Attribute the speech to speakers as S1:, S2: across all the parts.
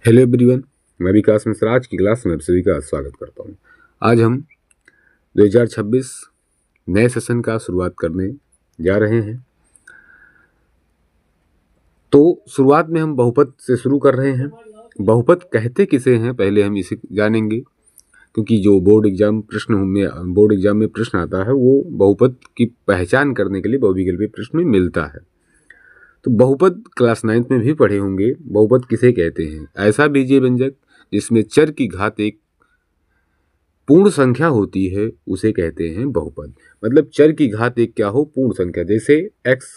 S1: Hello everyone, मैं विकास मिश्रा आज की क्लास में आप सभी का स्वागत करता हूं। आज हम 2026 नए सेशन का शुरुआत करने जा रहे हैं। तो शुरुआत में हम बहुपद से शुरू कर रहे हैं। बहुपद कहते किसे हैं पहले हम इसे जानेंगे, क्योंकि जो बोर्ड एग्जाम में प्रश्न आता है वो बहुपद की पहचान करने के लिए बहुविकल्पीय प्रश्न में मिलता है। तो बहुपद क्लास 9th में भी पढ़े होंगे। बहुपद किसे कहते हैं? ऐसा बीजीय व्यंजक जिसमें चर की घात एक पूर्ण संख्या होती है उसे कहते हैं बहुपद। मतलब चर की घात एक क्या हो? पूर्ण संख्या। जैसे एक्स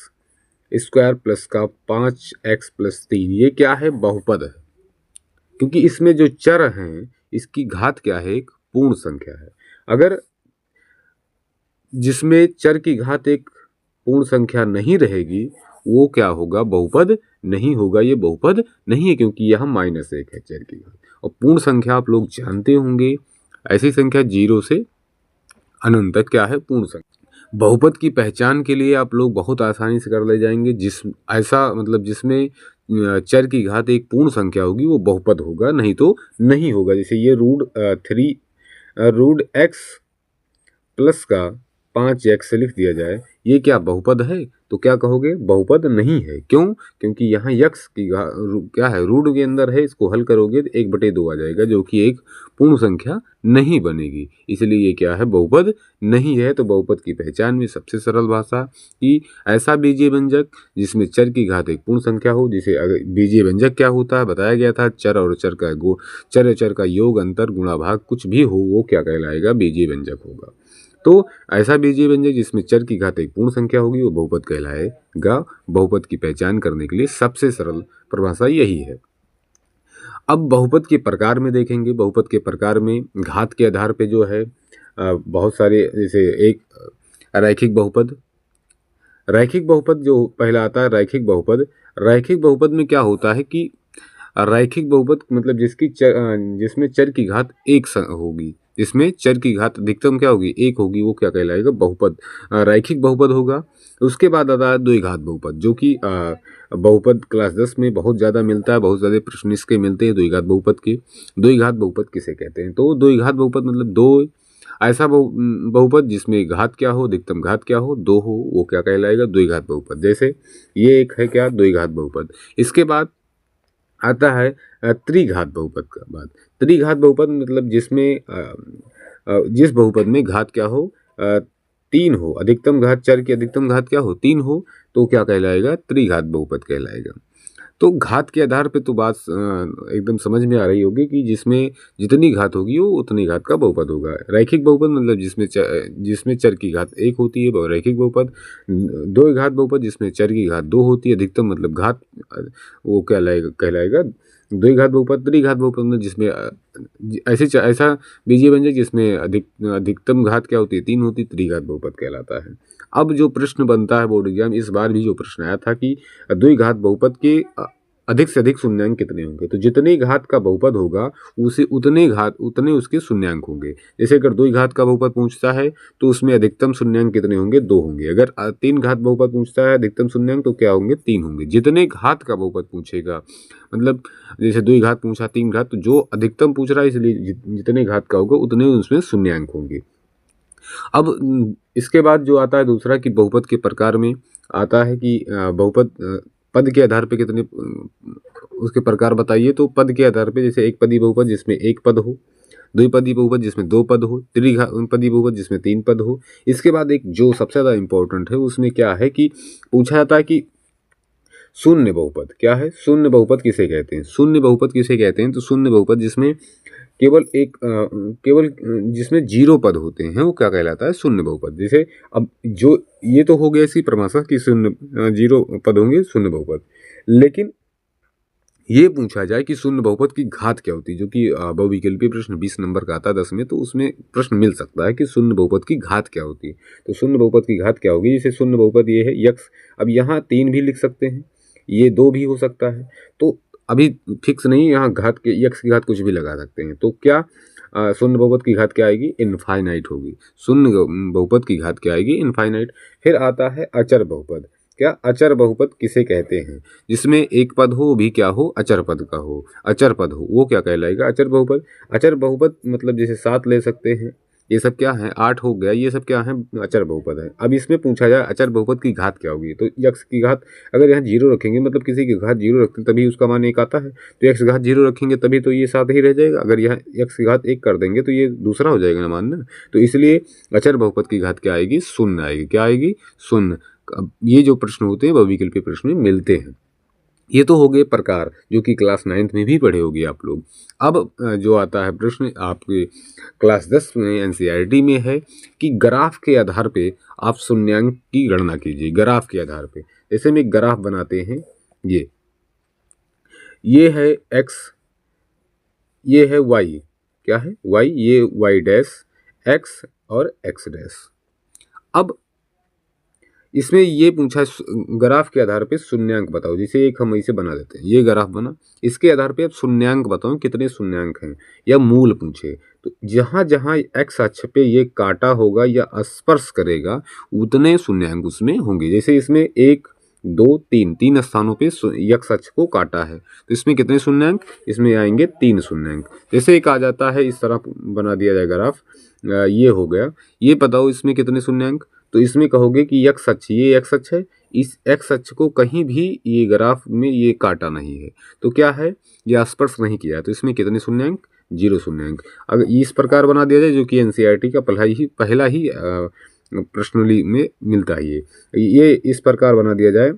S1: स्क्वायर प्लस का 5x प्लस 3, ये क्या है? बहुपद है, क्योंकि इसमें जो चर हैं इसकी घात क्या है? एक पूर्ण संख्या है। अगर जिसमें चर की घात एक पूर्ण संख्या नहीं रहेगी वो क्या होगा? बहुपद नहीं होगा। ये बहुपद नहीं है, क्योंकि यह -1 है चर की घात। और पूर्ण संख्या आप लोग जानते होंगे, ऐसी संख्या 0 से अनंत तक क्या है? पूर्ण संख्या। बहुपद की पहचान के लिए आप लोग बहुत आसानी से कर ले जाएंगे। जिसमें चर की घात एक पूर्ण संख्या होगी वो बहुपद होगा, नहीं तो नहीं होगा। जैसे ये रूट x प्लस का 5x से लिख दिया जाए, ये क्या बहुपद है? तो क्या कहोगे? बहुपद नहीं है। क्यों? क्योंकि यहाँ यक्स की क्या है? रूट के अंदर है। इसको हल करोगे तो 1/2 आ जाएगा, जो कि एक पूर्ण संख्या नहीं बनेगी। इसलिए ये क्या है? बहुपद नहीं है। तो बहुपद की पहचान में सबसे सरल भाषा कि ऐसा बीजीय व्यंजक जिसमें चर की घात एक पूर्ण संख्या हो। जिसे बीजीय व्यंजक क्या होता है बताया गया था। चर और चर का योग, अंतर, गुणा, भाग कुछ भी हो वो क्या कहलाएगा? बीजीय व्यंजक होगा। तो ऐसा बीजीय व्यंजक जिसमें चर की घात एक पूर्ण संख्या होगी वो बहुपद कहलाएगा। बहुपद की पहचान करने के लिए सबसे सरल परिभाषा यही है। अब बहुपद के प्रकार में देखेंगे। बहुपद के प्रकार में घात के आधार पे जो है बहुत सारे, जैसे एक रैखिक बहुपद। रैखिक बहुपद जो पहला आता है, रैखिक बहुपद। रैखिक बहुपद में क्या होता है कि रैखिक बहुपद मतलब जिसमें चर की घात एक होगी, जिसमें चर की घात अधिकतम क्या होगी? एक होगी, वो क्या कहलाएगा? बहुपद, रैखिक बहुपद होगा। उसके बाद आता है द्विघात बहुपद, जो कि बहुपद क्लास 10 में बहुत ज़्यादा मिलता है। बहुत ज़्यादा प्रश्न इसके मिलते हैं द्विघात बहुपद के। द्विघात बहुपद किसे कहते हैं? तो द्विघात बहुपद मतलब दो ऐसा बहुपद जिसमें घात क्या हो? अधिकतम घात क्या हो? 2 हो, वो क्या कहलाएगा? द्विघात बहुपद। जैसे ये एक है क्या? द्विघात बहुपद। इसके बाद आता है त्रिघात बहुपद का बाद। त्रिघात बहुपद मतलब जिस बहुपद में घात क्या हो? 3 हो। अधिकतम घात, चर की अधिकतम घात क्या हो? 3 हो, तो क्या कहलाएगा? त्रिघात बहुपद कहलाएगा। तो घात के आधार पे तो बात एकदम समझ में आ रही होगी कि जिसमें जितनी घात होगी वो उतनी घात का बहुपद होगा। रैखिक बहुपद मतलब जिसमें चर की घात 1 होती है वो रैखिक बहुपद। द्विघात बहुपद जिसमें चर की घात 2 होती है, अधिकतम मतलब घात, वो कहलाएगा द्विघात बहुपद। त्रिघात बहुपद में जिसमें ऐसा बीजीय व्यंजक जिसमें अधिकतम घात क्या होती है? 3 होती है, त्रिघात बहुपद कहलाता है। अब जो प्रश्न बनता है बोर्ड एग्जाम, इस बार भी जो प्रश्न आया था कि द्विघात बहुपद के अधिक से अधिक शून्यांक कितने होंगे? तो जितने घात का बहुपद होगा उतने उसके शून्यांक होंगे। जैसे अगर द्विघात का बहुपद पूछता है तो उसमें अधिकतम शून्यांक कितने होंगे? 2 होंगे। अगर 3 घात बहुपद पूछता है अधिकतम शून्यांक, तो क्या होंगे? 3 होंगे। जितने घात का बहुपद पूछेगा, मतलब जैसे द्विघात पूछा, 3 घात, तो जो अधिकतम पूछ रहा है इसलिए जितने घात का होगा उतने उसमें शून्यांक होंगे। अब इसके बाद जो आता है दूसरा कि बहुपद के प्रकार में आता है कि बहुपद पद के आधार पे कितने उसके प्रकार बताइए। तो पद के आधार पे जैसे एक पदी बहुपद जिसमें एक पद हो, द्विपदी बहुपद जिसमें 2 पद हो, त्रिपदी बहुपद जिसमें 3 पद हो। इसके बाद एक जो सबसे ज़्यादा इंपॉर्टेंट है उसमें क्या है कि पूछा जाता है कि शून्य बहुपद क्या है? शून्य बहुपद किसे कहते हैं? शून्य बहुपद किसे कहते हैं? तो शून्य बहुपद जिसमें केवल जिसमें 0 पद होते हैं वो क्या कहलाता है? शून्य बहुपद। जैसे अब जो ये तो हो गया इसी परिभाषा कि 0 पद होंगे शून्य बहुपद। लेकिन ये पूछा जाए कि शून्य बहुपद की घात क्या होती है, जो कि बहुविकल्पीय प्रश्न 20 नंबर का आता है 10 में, तो उसमें प्रश्न मिल सकता है कि शून्य बहुपद की घात क्या होती है। तो शून्य बहुपद की घात क्या होगी? जैसे शून्य बहुपद ये है यक्स, अब यहाँ 3 भी लिख सकते हैं, ये 2 भी हो सकता है। तो अभी फिक्स नहीं, यहाँ घात के यक्स की घात कुछ भी लगा सकते हैं। तो क्या शून्य बहुपद की घात क्या आएगी? इनफाइनाइट होगी। शून्य बहुपद की घात क्या आएगी? इनफाइनाइट। फिर आता है अचर बहुपद। क्या अचर बहुपद किसे कहते हैं? जिसमें एक पद हो भी क्या हो, अचर पद का हो, अचर पद हो, वो क्या कहलाएगा? अचर बहुपद। अचर बहुपद मतलब जैसे 7 ले सकते हैं, ये सब क्या है, 8 हो गया, ये सब क्या है, अचर बहुपद है। अब इसमें पूछा जाए अचर बहुपद की घात क्या होगी, तो यक्स की घात अगर यहाँ 0 रखेंगे, मतलब किसी की घात 0 रखते हैं तभी उसका मान 1 आता है, तो एक्स घात 0 रखेंगे तभी तो ये 7 ही रह जाएगा। अगर यहाँ एक्स की घात 1 कर देंगे तो ये दूसरा हो जाएगा ना मान ना। तो इसलिए अचर बहुपद की घात क्या आएगी? शून्य आएगी। क्या आएगी? शून्य। अब ये जो प्रश्न होते हैं बहुविकल्पीय प्रश्न में मिलते हैं। ये तो हो गए प्रकार, जो कि क्लास 9th में भी पढ़े होंगे आप लोग। अब जो आता है प्रश्न आपके क्लास 10 में एनसीईआरटी में है कि ग्राफ के आधार पे आप शून्यांक की गणना कीजिए। ग्राफ के आधार पे जैसे में ग्राफ बनाते हैं, ये है एक्स, ये है वाई, क्या है वाई, ये वाई डैश एक्स और एक्स डैश। अब इसमें ये पूछा ग्राफ के आधार पे शून्यांक बताओ, जिसे एक हम इसे बना देते हैं, ये ग्राफ बना, इसके आधार पे आप शून्यांक बताओ कितने शून्यांक हैं, या मूल पूछे। तो जहां जहां एक्स अक्ष पे ये काटा होगा या स्पर्श करेगा उतने शून्यांक उसमें होंगे। जैसे इसमें 1 2 3 तीन स्थानों पे एक्स अक्ष को काटा है, तो इसमें कितने शून्यांक? इसमें आएंगे 3 शून्यांक। जैसे एक आ जाता है, इस तरह बना दिया जाए ग्राफ, ये हो गया, ये बताओ इसमें कितने शून्यांक? तो इसमें कहोगे कि एक्स अक्ष, ये एक्स अक्ष है, इस एक्स अक्ष को कहीं भी ये ग्राफ में ये काटा नहीं है, तो क्या है, ये स्पर्श नहीं किया है, तो इसमें कितने शून्यांक? 0 शून्यांक। अगर इस प्रकार बना दिया जाए, जो कि एनसीईआरटी का पहला ही प्रश्नावली में मिलता है, ये इस प्रकार बना दिया जाए,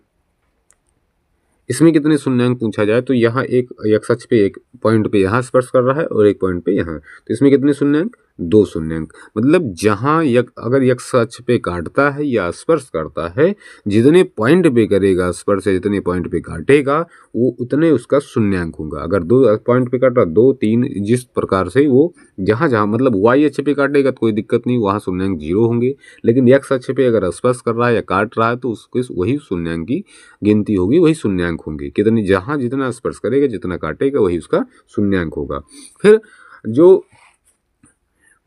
S1: इसमें कितने शून्यांक पूछा जाए, तो यहाँ एक एक्स अक्ष पे एक पॉइंट पे यहाँ स्पर्श कर रहा है और एक पॉइंट पे यहाँ, तो इसमें कितने शून्यांक? 2 शून्यांक। मतलब जहाँ अगर एक्स अक्ष पे काटता है या स्पर्श करता है, जितने पॉइंट पे करेगा स्पर्श, जितने पॉइंट पे काटेगा वो उतने उसका शून्यांक होगा। अगर 2 पॉइंट पे काटा, 2 3, जिस प्रकार से वो जहाँ जहाँ मतलब वाई अक्ष पे काटेगा तो कोई दिक्कत नहीं, वहाँ शून्यांक 0 होंगे, लेकिन एक्स अक्ष पे अगर स्पर्श कर रहा है या काट रहा है तो उसके वही शून्यांक की गिनती होगी, वही शून्यांक होंगे। कितनी, जहाँ जितना स्पर्श करेगा, जितना काटेगा, वही उसका शून्यांक होगा। फिर जो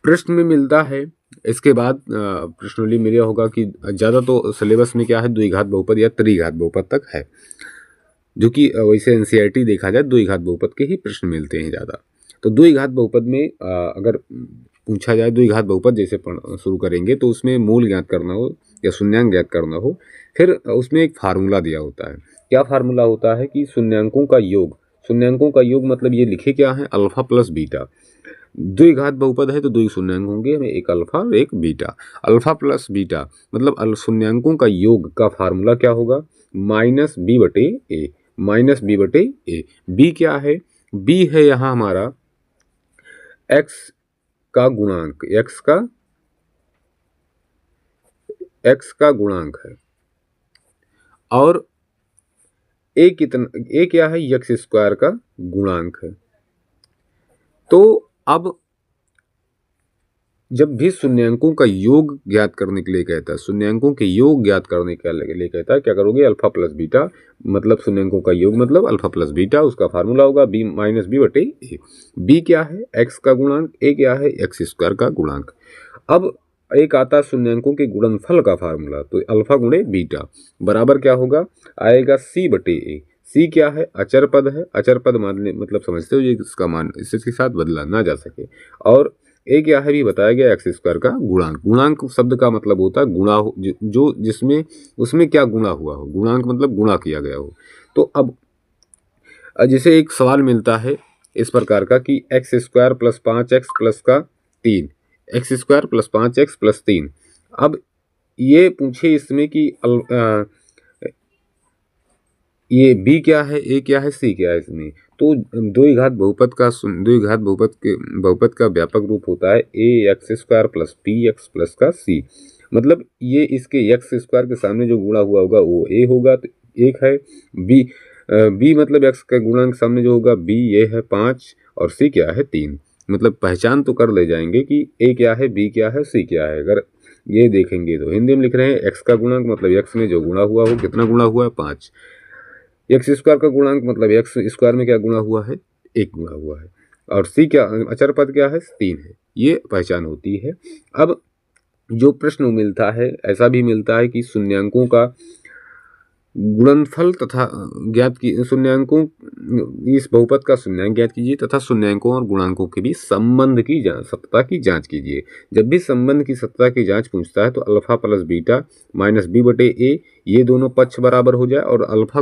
S1: प्रश्न में मिलता है, इसके बाद प्रश्नावली मिला होगा कि ज़्यादा तो सिलेबस में क्या है, द्विघात बहुपद या त्रिघात बहुपद तक है, जो कि वैसे एनसीईआरटी देखा जाए द्विघात बहुपद के ही प्रश्न मिलते हैं ज़्यादा। तो द्विघात बहुपद में अगर पूछा जाए, द्विघात बहुपद जैसे शुरू करेंगे तो उसमें मूल ज्ञात करना हो या शून्यांक ज्ञात करना हो, फिर उसमें एक फार्मूला दिया होता है। क्या फार्मूला होता है कि शून्यांकों का योग, शून्यांकों का योग मतलब ये लिखे क्या है, अल्फा प्लस बीटा। द्विघात बहुपद है तो 2 शून्यांक होंगे, हमें एक अल्फा और एक बीटा। अल्फा प्लस बीटा मतलब शून्यांकों का योग का फार्मूला क्या होगा, माइनस बी बटे ए, माइनस बी बटे ए। बी क्या है? बी है यहाँ हमारा एक्स का गुणांक, एक्स का गुणांक है, और ए कितना, ए क्या है, एक्स स्क्वायर का गुणांक है। तो अब जब भी शून्यांकों का योग ज्ञात करने के लिए कहता है, शून्यांकों के योग ज्ञात करने के लिए कहता है, क्या करोगे, अल्फा प्लस बीटा, मतलब शून्यांकों का योग मतलब अल्फा प्लस बीटा, उसका फार्मूला होगा बी माइनस बी बटे ए। बी क्या है, एक्स का गुणांक, ए क्या है, एक्स स्क्वायर का गुणांक। अब एक आता है शून्यांकों के गुणनफल का फार्मूला, तो अल्फा गुणे बीटा बराबर क्या होगा, आएगा सी बटे ए। सी क्या है, अचर पद है, अचर पद मानने मतलब समझते हो, ये इसका मान इसके साथ बदला ना जा सके। और ए क्या है भी बताया गया, एक्स स्क्वायर का गुणांक। गुणांक शब्द का मतलब होता है गुणा हो, जो जिसमें उसमें क्या गुणा हुआ हो, गुणांक मतलब गुणा किया गया हो। तो अब जैसे एक सवाल मिलता है इस प्रकार का कि x square plus 5x plus का 3, x square plus 5x plus 3। अब ये पूछे इसमें कि ये बी क्या है, ए क्या है, सी क्या है इसमें, तो द्विघात बहुपद का व्यापक रूप होता है ए x square plus P x plus का सी। मतलब ये इसके एक्स स्क्वायर के सामने जो गुणा हुआ होगा वो ए होगा, तो एक है बी, बी मतलब एक्स का गुणांक सामने जो होगा बी, ये है 5 और सी क्या है 3। मतलब पहचान तो कर ले जाएंगे कि ए क्या है, बी क्या है, सी क्या है। अगर ये देखेंगे तो हिंदी में लिख रहे हैं एक्स का गुणांक मतलब एक्स में जो गुणा हुआ हो, कितना गुणा हुआ है, 5। एक्स स्क्वायर का गुणांक मतलब एक्स स्क्वायर में क्या गुणा हुआ है, 1 गुणा हुआ है। और सी क्या, अचर पद क्या है, 3 है। ये पहचान होती है। अब जो प्रश्न मिलता है, ऐसा भी मिलता है कि शून्यांकों का गुणनफल तथा ज्ञात की शून्यांकों, इस बहुपद का शून्यांक ज्ञात कीजिए तथा शून्यांकों और गुणांकों के बीच संबंध की सत्यता की जांच कीजिए। जब भी संबंध की सत्यता की जांच पूछता है तो alpha plus beta minus b बटे ए, ये दोनों पक्ष बराबर हो जाए और अल्फा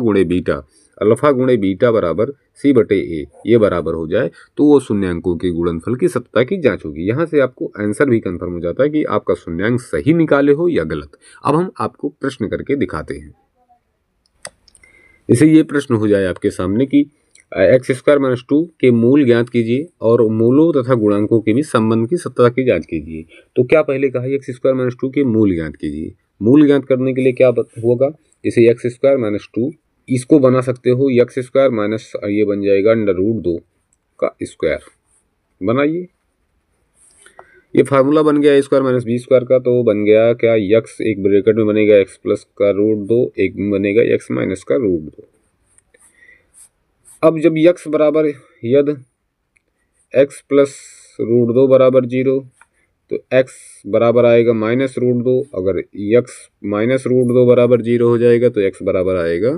S1: गुणे बीटा बराबर सी बटे ए, ये बराबर हो जाए तो वो शून्यांकों के गुणनफल की सत्यता की जांच होगी। यहाँ से आपको आंसर भी कंफर्म हो जाता है कि आपका शून्यांक सही निकाले हो या गलत। अब हम आपको प्रश्न करके दिखाते हैं। इसे ये प्रश्न हो जाए आपके सामने कि एक्स स्क्वायर माइनस 2 के मूल ज्ञात कीजिए और मूलों तथा गुणांकों के बीच संबंध की सत्यता की जांच कीजिए। तो क्या पहले कहा, एक्स स्क्वायर माइनस 2 के मूल ज्ञात कीजिए। मूल ज्ञात करने के लिए क्या होगा, जैसे एक्स स्क्वायर माइनस 2, इसको बना सकते हो एक्स स्क्वायर माइनस, ये बन जाएगा अंडर रूट 2 का स्क्वायर। बनाइए, ये फार्मूला बन गया ए स्क्वायर माइनस बी स्क्वायर का, तो बन गया क्या, यक्स एक ब्रैकेट में बनेगा एक्स प्लस का रूट 2, एक में बनेगा एक्स माइनस का रूट 2। अब जब यक्स बराबर यदि एक्स प्लस रूट 2 बराबर 0 तो एक्स बराबर आएगा माइनस रूट 2। अगर यक्स माइनस रूट 2 बराबर 0 हो जाएगा तो एक्स बराबर आएगा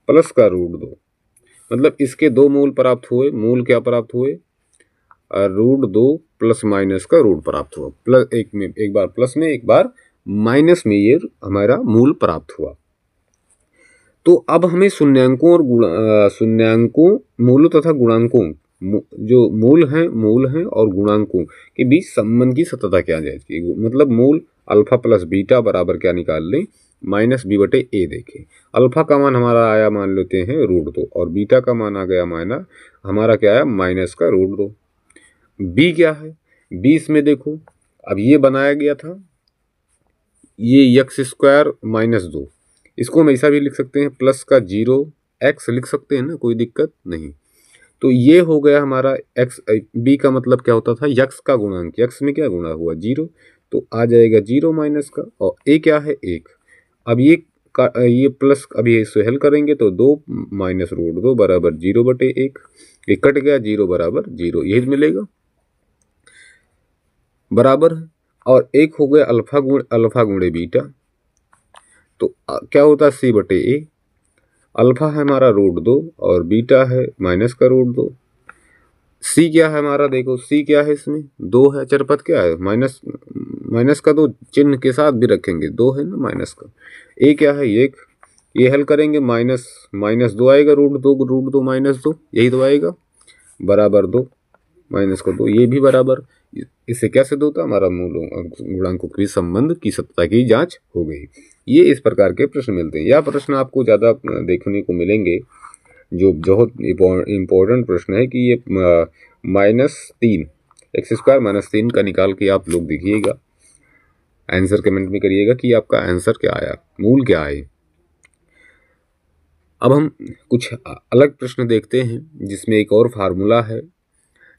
S1: प्लस का रूट 2। मतलब इसके दो मूल प्राप्त हुए। मूल क्या प्राप्त हुए, रूट 2 प्लस माइनस का रूट प्राप्त हुआ। प्लस एक बार प्लस में एक बार माइनस में ये हमारा मूल प्राप्त हुआ। तो अब हमें शून्यांकों और मूलों तथा गुणांकों, जो मूल हैं और गुणांकों के बीच संबंध की सत्यता क्या जाएगी। मतलब मूल अल्फा प्लस बीटा बराबर क्या निकाल लें, माइनस बी बटे ए। देखें, अल्फा का मान हमारा आया मान लेते हैं रूट 2 और बीटा का मान आ गया हमारा क्या आया, माइनस का रूट 2। बी क्या है, बी इसमें देखो, अब ये बनाया गया था ये एक्स स्क्वायर माइनस 2, इसको हम ऐसा भी लिख सकते हैं प्लस का 0 एक्स लिख सकते हैं ना, कोई दिक्कत नहीं। तो ये हो गया हमारा एक्स। बी का मतलब क्या होता था, यक्स का गुणांक, यक्स में क्या गुणा हुआ 0, तो आ जाएगा 0 माइनस का। और ए क्या है 1। अब ये प्लस, अभी इसे हल करेंगे तो 2 माइनस रूट 2 बराबर 0 बटे 1, ये कट गया, 0 बराबर 0 यही मिलेगा बराबर है। और एक हो गया अल्फा गुणे बीटा, तो क्या होता है सी बटे ए। अल्फा है हमारा रूट 2 और बीटा है माइनस का रूट 2। सी क्या है हमारा, देखो सी क्या है, इसमें 2 है, चरपद क्या है माइनस का, तो चिन्ह के साथ भी रखेंगे 2 है ना माइनस का। ए क्या है 1, ये हल करेंगे माइनस 2 आएगा, रूट 2 माइनस 2 यही तो आएगा, बराबर 2 माइनस का 2, ये भी बराबर। इससे क्या सिद्ध होता है, हमारा मूलों और गुणांकों के संबंध की सत्यता की जांच हो गई। ये इस प्रकार के प्रश्न मिलते हैं। यह प्रश्न आपको ज़्यादा देखने को मिलेंगे, जो बहुत इम्पोर्टेंट प्रश्न है कि ये -3 एक्स स्क्वायर -3 का निकाल के आप लोग देखिएगा, आंसर कमेंट में करिएगा कि आपका आंसर क्या आया, मूल क्या आए। अब हम कुछ अलग प्रश्न देखते हैं जिसमें एक और फार्मूला है,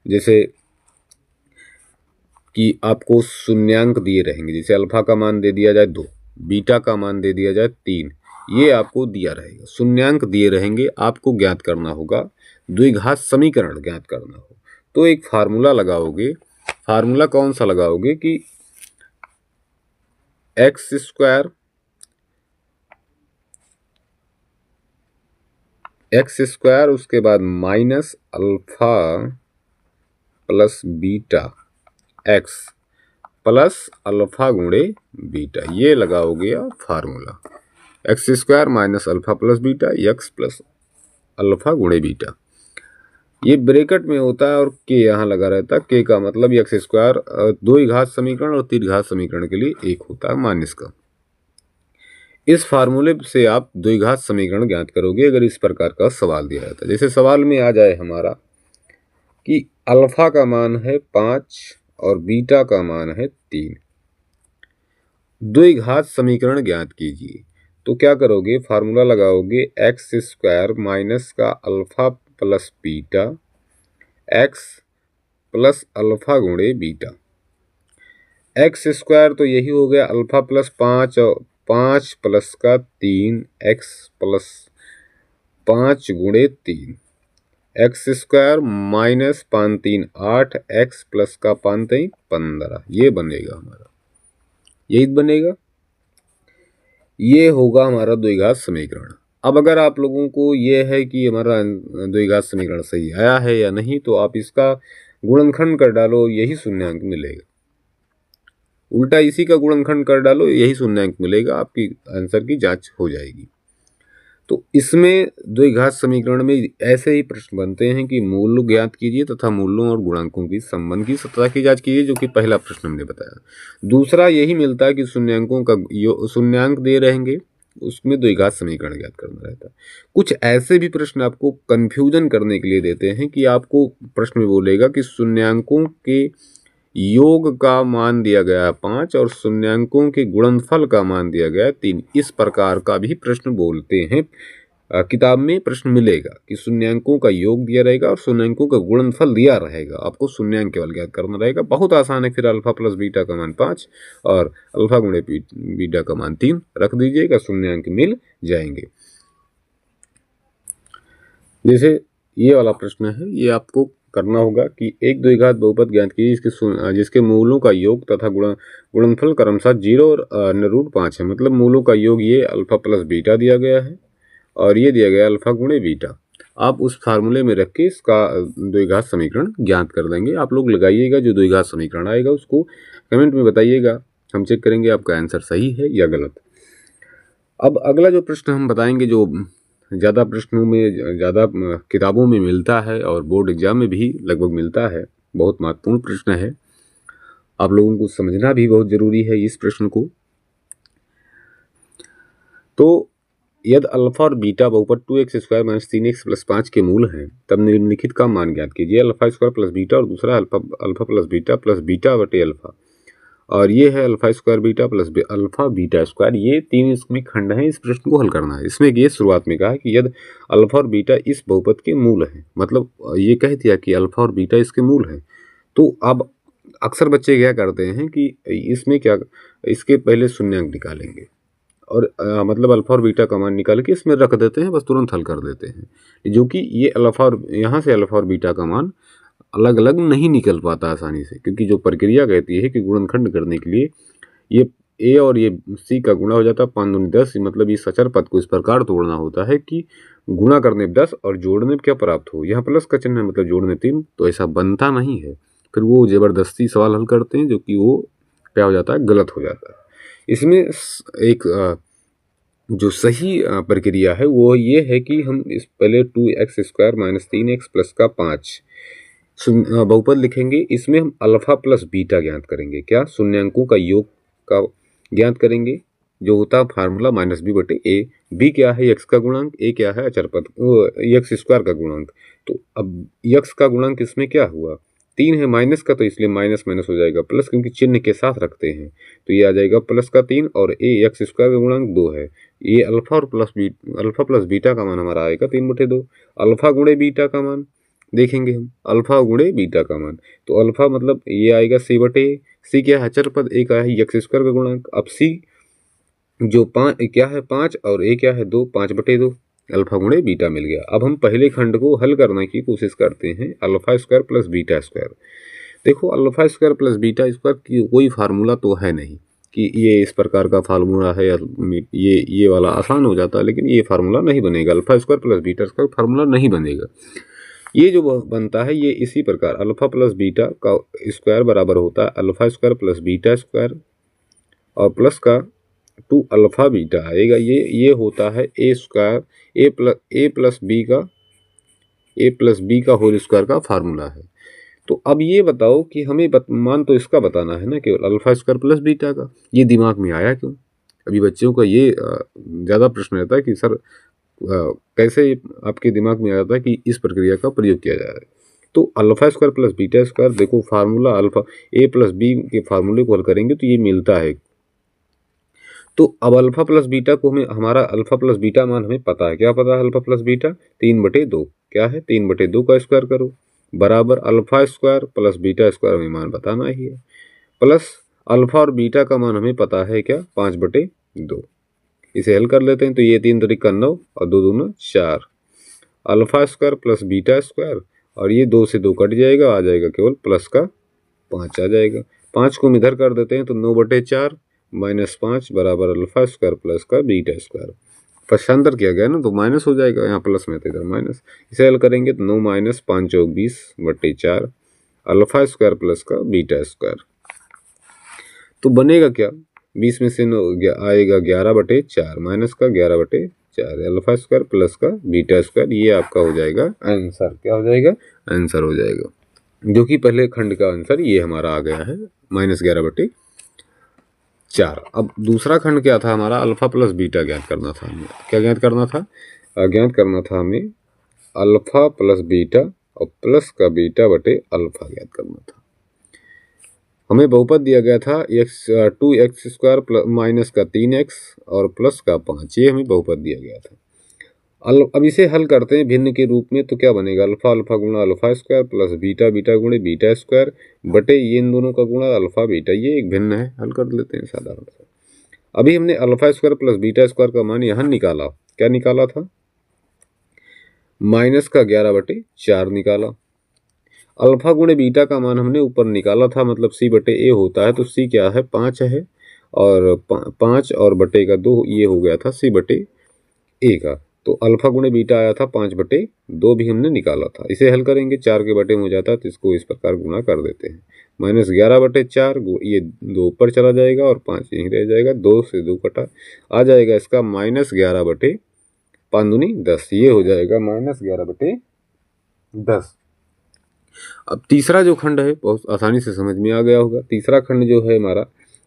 S1: जैसे कि आपको शून्यांक दिए रहेंगे, जैसे अल्फा का मान दे दिया जाए 2, बीटा का मान दे दिया जाए 3, ये आपको दिया रहेगा। शून्यांक दिए रहेंगे, आपको ज्ञात करना होगा, द्विघात समीकरण ज्ञात करना हो तो एक फार्मूला लगाओगे। फार्मूला कौन सा लगाओगे कि एक्स स्क्वायर उसके बाद minus alpha plus beta x plus alpha गुणे बीटा, ये लगाओगे आप formula. X square minus alpha plus beta x plus alpha गुणे बीटा, ये ब्रैकेट में होता है और के यहाँ लगा रहता है। के का मतलब एक्स स्क्वायर द्विघात समीकरण और त्रिघात समीकरण के लिए एक होता है माइनस का। इस फार्मूले से आप द्विघात समीकरण ज्ञात करोगे अगर इस प्रकार का सवाल दिया जाता है। जैसे सवाल में आ जाए हमारा कि अल्फा का मान है 5 और बीटा का मान है 3, द्विघात समीकरण ज्ञात कीजिए, तो क्या करोगे, फार्मूला लगाओगे एक्स स्क्वायर माइनस का alpha plus beta x plus alpha गुणे बीटा। एक्स स्क्वायर तो यही हो गया अल्फा प्लस 5 और 5 प्लस का 3 एक्स प्लस 5 गुणे 3, x square minus 5 3 8 x plus का 5 3 15, ये बनेगा हमारा, यही बनेगा। ये होगा हमारा द्विघात समीकरण। अब अगर आप लोगों को ये है कि हमारा द्विघात समीकरण सही आया है या नहीं, तो आप इसका गुणनखंड कर डालो, यही शून्यांक मिलेगा। उल्टा इसी का गुणनखंड कर डालो, यही शून्यांक मिलेगा, आपकी आंसर की जांच हो जाएगी। तो इसमें द्विघात समीकरण में ऐसे ही प्रश्न बनते हैं कि मूल ज्ञात कीजिए तथा मूलों और गुणांकों की संबंध की सत्ता की जांच कीजिए, जो कि पहला प्रश्न हमने बताया। दूसरा यही मिलता है कि शून्यांकों का शून्यांक दे रहेंगे, उसमें द्विघात समीकरण ज्ञात करना रहता है। कुछ ऐसे भी प्रश्न आपको कंफ्यूजन करने के लिए देते हैं कि आपको प्रश्न में बोलेगा कि शून्यांकों के योग का मान दिया गया 5 और शून्यांकों के गुणनफल का मान दिया गया 3। इस प्रकार का भी प्रश्न बोलते हैं। किताब में प्रश्न मिलेगा कि शून्यांकों का योग दिया रहेगा और शून्यांकों का गुणनफल दिया रहेगा, आपको शून्यांक केवल ज्ञात करना रहेगा। बहुत आसान है। फिर अल्फा प्लस बीटा का मान 5 और अल्फा गुणे बीटा का मान 3 रख दीजिएगा, शून्यांक मिल जाएंगे। जैसे ये वाला प्रश्न है, ये आपको करना होगा कि एक द्विघात बहुपद ज्ञात कीजिए जिसके मूलों का योग तथा गुणनफल क्रमशः 0 और √5 है। मतलब मूलों का योग ये अल्फा प्लस बीटा दिया गया है और ये दिया गया अल्फा गुणे बीटा। आप उस फार्मूले में रख के इसका द्विघात समीकरण ज्ञात कर देंगे। आप लोग लगाइएगा, जो द्विघात समीकरण आएगा उसको कमेंट में बताइएगा, हम चेक करेंगे आपका आंसर सही है या गलत। अब अगला जो प्रश्न हम बताएंगे, जो ज़्यादा प्रश्नों में, ज़्यादा किताबों में मिलता है और बोर्ड एग्जाम में भी लगभग मिलता है, बहुत महत्वपूर्ण प्रश्न है, आप लोगों को समझना भी बहुत जरूरी है इस प्रश्न को। तो यदि अल्फा और बीटा बहुपद 2x² - 3x + 5 के मूल हैं, तब निम्नलिखित का मान ज्ञात कीजिए। अल्फा स्क्वायर प्लस बीटा और दूसरा alpha plus beta plus beta बटे अल्फा, और ये है alpha square beta plus alpha beta square. ये 3 इसमें खंड हैं, इस प्रश्न को हल करना है। इसमें ये शुरुआत में कहा है कि यदि अल्फा और बीटा इस बहुपद के मूल हैं, मतलब ये कह दिया कि अल्फा और बीटा इसके मूल हैं। तो अब अक्सर बच्चे क्या करते हैं कि इसमें क्या, इसके पहले शून्यांक निकालेंगे और मतलब अल्फा और बीटा का मान निकाल के इसमें रख देते हैं, बस तुरंत हल कर देते हैं, जो कि ये अल्फा और यहाँ से अल्फा और बीटा का मान अलग अलग नहीं निकल पाता आसानी से, क्योंकि जो प्रक्रिया कहती है कि गुणनखंड करने के लिए ये ए और ये सी का गुणा हो जाता है 5 दूनी 10, मतलब इस अचर पद को इस प्रकार तोड़ना होता है कि गुणा करने 10 और जोड़ने क्या प्राप्त हो। यहाँ प्लस का चिन्ह है, मतलब जोड़ने 3, तो ऐसा बनता नहीं है। फिर वो जबरदस्ती सवाल हल करते हैं, जो कि वो क्या हो जाता है, गलत हो जाता है। इसमें एक जो सही प्रक्रिया है वो ये है कि हम इस पहले 2x² - 3x + का 5 बहुपद लिखेंगे। इसमें हम अल्फा प्लस बीटा ज्ञात करेंगे, क्या, शून्यांकों का योग का ज्ञात करेंगे, जो होता है फार्मूला -b/a। b क्या है, x का गुणांक, a क्या है अचर पद, x² का गुणांक। तो अब x का गुणांक इसमें क्या हुआ, 3 है, माइनस का, तो इसलिए माइनस माइनस हो जाएगा प्लस, क्योंकि चिन्ह के साथ रखते हैं, तो ये आ जाएगा प्लस का 3, और a x² का गुणांक 2 है। ये अल्फा प्लस बीटा का मान हमारा आएगा 3/2। अल्फा गुणे बीटा का मान देखेंगे हम, अल्फा गुणे बीटा का मान, तो अल्फा मतलब ये आएगा c क्या है अचर पद, a का है x² का गुणांक। अब c जो 5 क्या है 5 और a क्या है 2, 5/2 अल्फा गुणे बीटा मिल गया। अब हम पहले खंड को हल करने की कोशिश करते हैं, alpha square plus beta square. देखो alpha square plus beta square की कोई फार्मूला तो है नहीं कि ये इस प्रकार का फार्मूला है, ये वाला आसान हो जाता है, लेकिन ये फार्मूला नहीं बनेगा। Alpha square plus beta square formula नहीं बनेगा। ये जो बनता है ये इसी प्रकार, अल्फा प्लस बीटा का स्क्वायर बराबर होता है alpha square plus beta square और प्लस का 2 अल्फा बीटा आएगा। ये होता है ए स्क्वायर ए प्लस बी का होल स्क्वायर का फार्मूला है। तो अब ये बताओ कि हमें मान तो इसका बताना है ना, केवल अल्फा स्क्वायर प्लस बीटा का। ये दिमाग में आया क्यों? अभी बच्चों का ये ज़्यादा प्रश्न रहता है कि सर कैसे आपके दिमाग में आ जाता है कि इस प्रक्रिया का प्रयोग किया जा रहा है। तो alpha square plus beta square, देखो फार्मूला अल्फा ए प्लस बी के फार्मूले को हल करेंगे तो ये मिलता है। तो अब अल्फा प्लस बीटा को हमें, हमारा अल्फा प्लस बीटा मान हमें पता है, क्या पता है अल्फा प्लस बीटा, 3/2 क्या है, 3/2 का स्क्वायर करो बराबर alpha square plus beta square हमें मान बताना ही है, प्लस अल्फा और बीटा का मान हमें पता है क्या, 5/2। इसे हल कर लेते हैं, तो ये 3 3 9 और 2 दूना 4 alpha square plus beta square, और ये 2 से 2 कट जाएगा, आ जाएगा केवल प्लस का 5 आ जाएगा। 5 को हम इधर कर देते हैं तो 9/4 -5 बराबर अल्फा स्क्वायर प्लस का बीटा स्क्वायर। पक्षांतर किया गया ना तो माइनस हो जाएगा, यहाँ प्लस में था इधर माइनस। इसे हल करेंगे तो 9 - 5 × 20/4 अल्फा स्क्वायर प्लस का बीटा स्क्वायर। तो बनेगा क्या, 20 में से 9 आएगा 11/4 माइनस का 11/4 अल्फा स्क्वायर प्लस का बीटा स्क्वायर। ये आपका हो जाएगा आंसर। क्या हो जाएगा, आंसर हो जाएगा, जो कि पहले खंड का आंसर ये हमारा आ गया है -11/4। अब दूसरा खंड क्या था हमारा, अल्फा प्लस बीटा ज्ञात करना था हमें। क्या ज्ञात करना था, ज्ञात करना था हमें अल्फा प्लस बीटा और प्लस का बीटा बटे अल्फा ज्ञात करना था। हमें बहुपद दिया गया था 2x² माइनस का 3x और प्लस का 5, ये हमें बहुपद दिया गया था। अब इसे हल करते हैं भिन्न के रूप में, तो क्या बनेगा, अल्फा अल्फा गुणा alpha square plus beta beta गुणे बीटा स्क्वायर बटे ये इन दोनों का गुणा अल्फा बीटा, ये एक भिन्न है, हल कर लेते हैं साधारण सा। अभी हमने alpha square plus beta square का मान यहाँ निकाला, क्या निकाला था, माइनस का 11/4 निकाला। अल्फा गुणे बीटा का मान हमने ऊपर निकाला था, मतलब c/a होता है, तो c क्या है, 5 है, और 5 और बटे का 2, ये हो गया था c/a का। तो अल्फा गुणे बीटा आया था 5/2 भी हमने निकाला था। इसे हल करेंगे 4 के बटे में हो जाता है, तो इसको इस प्रकार गुणा कर देते हैं। -11/4 ये 2 ऊपर चला जाएगा और 5 यहीं रह जाएगा, 2 से 2 कटा, आ जाएगा इसका -11/5 दूनी 10, ये हो जाएगा -11/10। अब तीसरा जो खंड है बहुत आसानी से समझ में आ गया होगा। तीसरा खंड जो है हमारा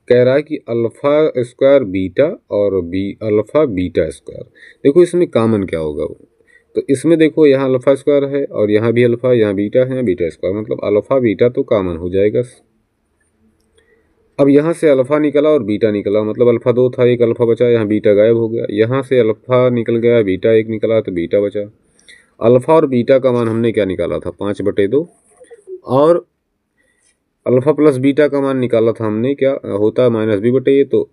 S1: कह रहा है कि अल्फा स्क्वायर बीटा और अल्फा बीटा स्क्वायर। देखो इसमें कॉमन क्या होगा वो, तो इसमें देखो यहाँ अल्फा स्क्वायर है और यहाँ भी अल्फा, यहाँ बीटा है, बीटा स्क्वायर, मतलब अल्फा बीटा तो कॉमन हो जाएगा। अब यहाँ से अल्फा निकला और बीटा निकला, मतलब अल्फा 2 था, एक अल्फा बचा, यहाँ बीटा गायब हो गया। यहाँ से अल्फा निकल गया, बीटा 1 निकला, तो बीटा बचा। अल्फा और बीटा का मान हमने क्या निकाला था, 5/2, और अल्फा प्लस बीटा का मान निकाला था हमने, क्या होता है -b/a, तो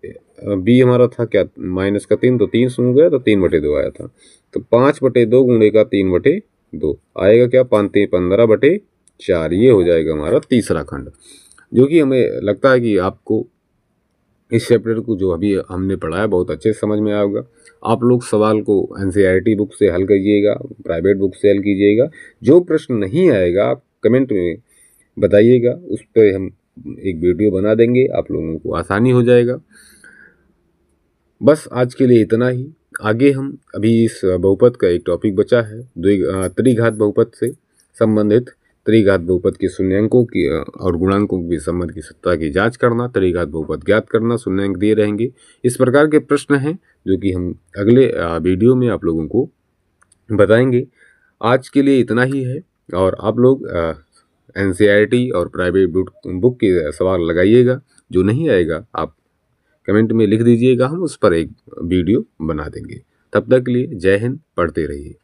S1: b हमारा था क्या, -3, तो 3 सूंघ गया, तो 3/2 आया था। तो 5/2 गुणे का 3/2 आएगा क्या, 15/4, ये हो जाएगा हमारा तीसरा खंड, जो कि हमें लगता है कि आपको इस चैप्टर को जो अभी हमने पढ़ा है बहुत अच्छे से समझ में आएगा। आप लोग सवाल को NCERT बुक से हल कीजिएगा, प्राइवेट बुक से हल कीजिएगा। जो प्रश्न नहीं आएगा आप कमेंट में बताइएगा, उस पर हम एक वीडियो बना देंगे, आप लोगों को आसानी हो जाएगा। बस आज के लिए इतना ही। आगे हम अभी इस बहुपद का एक टॉपिक बचा है, त्रिघात बहुपद से संबंधित, त्रिघात बहुपद के शून्यांकों की और गुणांकों के संबंध की सत्ता की जांच करना, त्रिघात बहुपद ज्ञात करना, शून्यांक दिए रहेंगे। इस प्रकार के प्रश्न हैं जो कि हम अगले वीडियो में आप लोगों को बताएंगे। आज के लिए इतना ही है, और आप लोग NCERT और प्राइवेट बुक के सवाल लगाइएगा। जो नहीं आएगा आप कमेंट में लिख दीजिएगा, हम उस पर एक वीडियो बना देंगे। तब तक के लिए जय हिंद, पढ़ते रहिए।